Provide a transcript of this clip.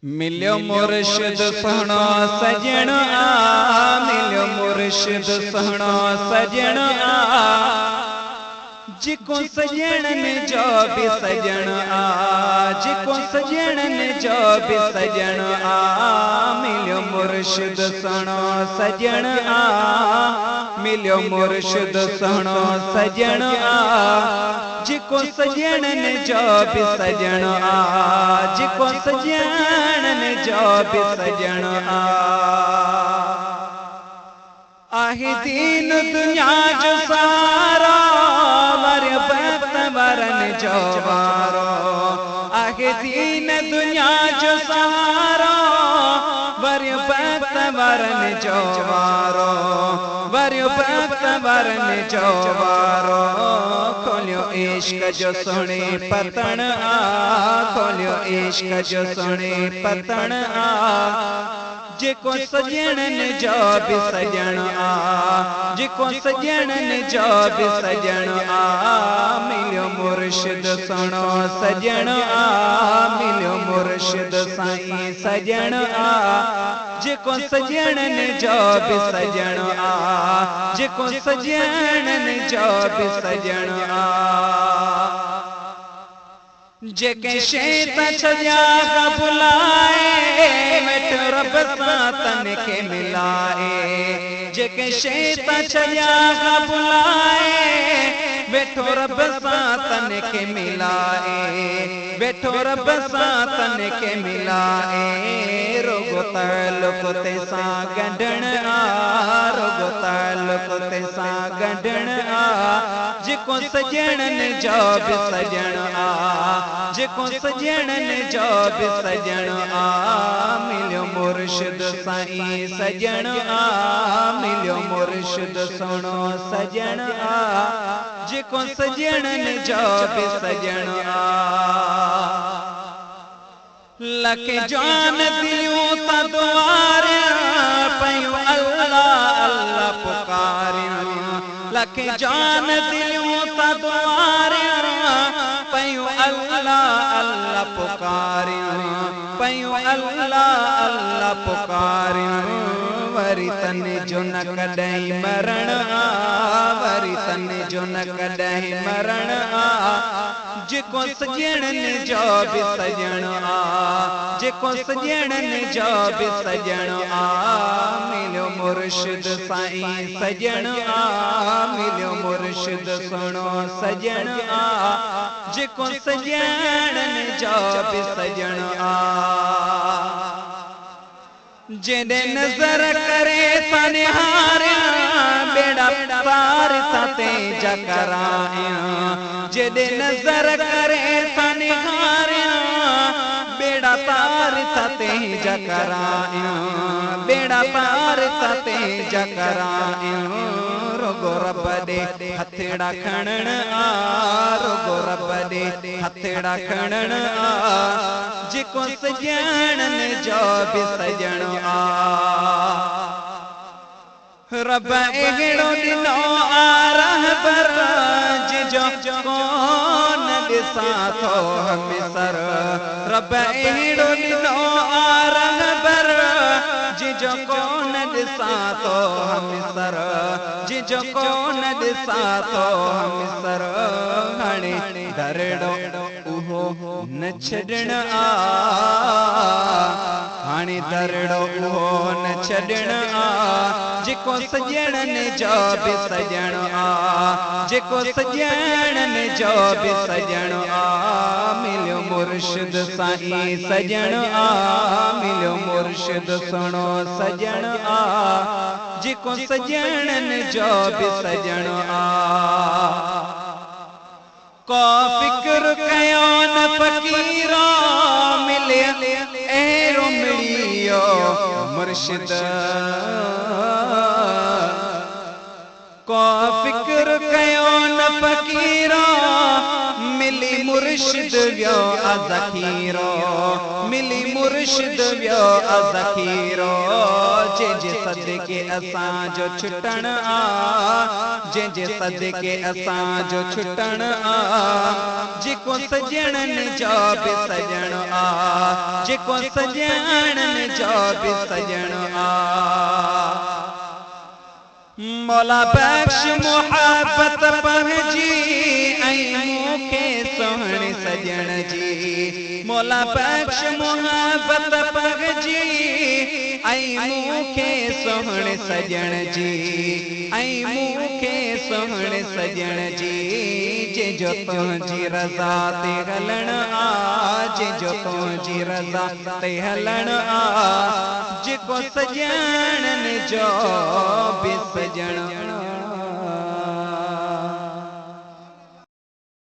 मिलियो मुर्शिद सुहणो सजण आ, मिलियो मुर्शिद सुहणो सजण आ, जिको सजणन जो भी सजण आ, जिको सजणन जो भी सजण आ, मिलियो मुर्शिद सुहणो सजण आ, मिलियो मुर्शिद सुहणो सजण आ, जिको सजणन जो भी सजण आ, जिको सजणन जो भी सजण आ, आहे दीन दुनिया जो सारो वर बख्त वरन जो वारो, आहे दीन दुनिया जो सारो वर बख्त वरन जो वारो, वर बख्त वरन जो वारो। खोलियो इश्क जो सुने पतन आ, खोलियो इश्क जो सुने पतन आ, जिको सजणन जो भी सजण आ, जिको सजणन जो भी सजण आ, मिलियो मुर्शिद सुहणो सजण आ, मिलियो मुर्शिद साईं सजण आ, जिको सजणन जो भी सजण आ, जिको सजणन जो भी सजण आ, जेके शैत छजा बुलाए वेठ रब सां तन के मिलाए, जेके शैत छजा बुलाए वेठो रब सां तन के मिलाए, वेठो रब सां तन के मिलाए। रोगो ताल्लुक ते सां गंढण आ, रोगो ताल्लुक ते सां गंढण आ, जिको सजणन जो भी सजण आ, जिको सजणन जो भी सजण आ, मिलियो मुर्शिद साईं सजण आ, मिलियो मुर्शिद सुहणो सजण आ, जिको सजणन जो भी सजण आ। लख जान दियूं ता दुआरियां पयूं अल्लाह अल्लाह पुकारियां, लख जान दियूं ता दुआरियां पयूं अल्लाह अल्लाह पुकारियां, पयूं अल्लाह अल्लाह पुकारियां। वरी तन जो न कॾहिं मरण आ, वरी तन जो न कॾहिं मरण आ, जिको सजणन जो भी सजण आ, जिको सजणन जो भी सजण आ, मिलियो मुर्शिद साईं सजण आ, मिलियो मुर्शिद सुहणो सजण आ, जिको सजणन जो भी सजण आ। जेने नजर करे तनिहारियां बेड़ा पार ताते जकरायां, जेने नजर करे तनिहारियां बेड़ा पार ताते जकरायां, बेड़ा पार ताते जकरायां। रोगो रब दे हथड़ा खणण आ, रोगो रब दे हथड़ा खणण आ, जिको सजणन जो भी सजण आ। रब एड़ो दिनो आ रहबर जिजो कोन दिसा थो हमसर, रब एड़ो दिनो आ रहबर जिजो कोन दिसा थो हमसर, जिजो कोन दिसा थो हमसर। हाणे दरड़ो उहो न छॾण आ, हाणे दरड़ो उहो न छॾण आ, जिको सजणन जो भी सजण आ, जिको सजणन जो भी सजण आ, मिलियो मुर्शिद साईं सजण आ, मिलियो मुर्शिद सुहणो सजण आ, जिको सजणन जो भी सजण आ। को फिक्र कयो न फकीरो मिले एरो मिलियो मुर्शिद, को फिक्र कयो न फकीरो मिली मुर्शिद मुर्शिद व्यो अज़खीरो मिली मुर्शिद व्यो अज़खीरो जे सदके असां जो छुटण आ जे सदके असां जो छुटण आ जेको सजणन जो बि सजण आ जेको सजणन जो बि सजण आ मौला बख्श मुहब्बत पंहिंजी ऐं मूंखे सोहणे सजण जी मौला बख्श मुहब्बत पंहिंजी ऐं मूंखे सोहणे सजण जी ऐं मूंखे सोहणे सजण जी जो तुंहिंजी रज़ा ते हलण आ जो तुंहिंजी रज़ा ते हलण आ जेको सजणन जो बि सजण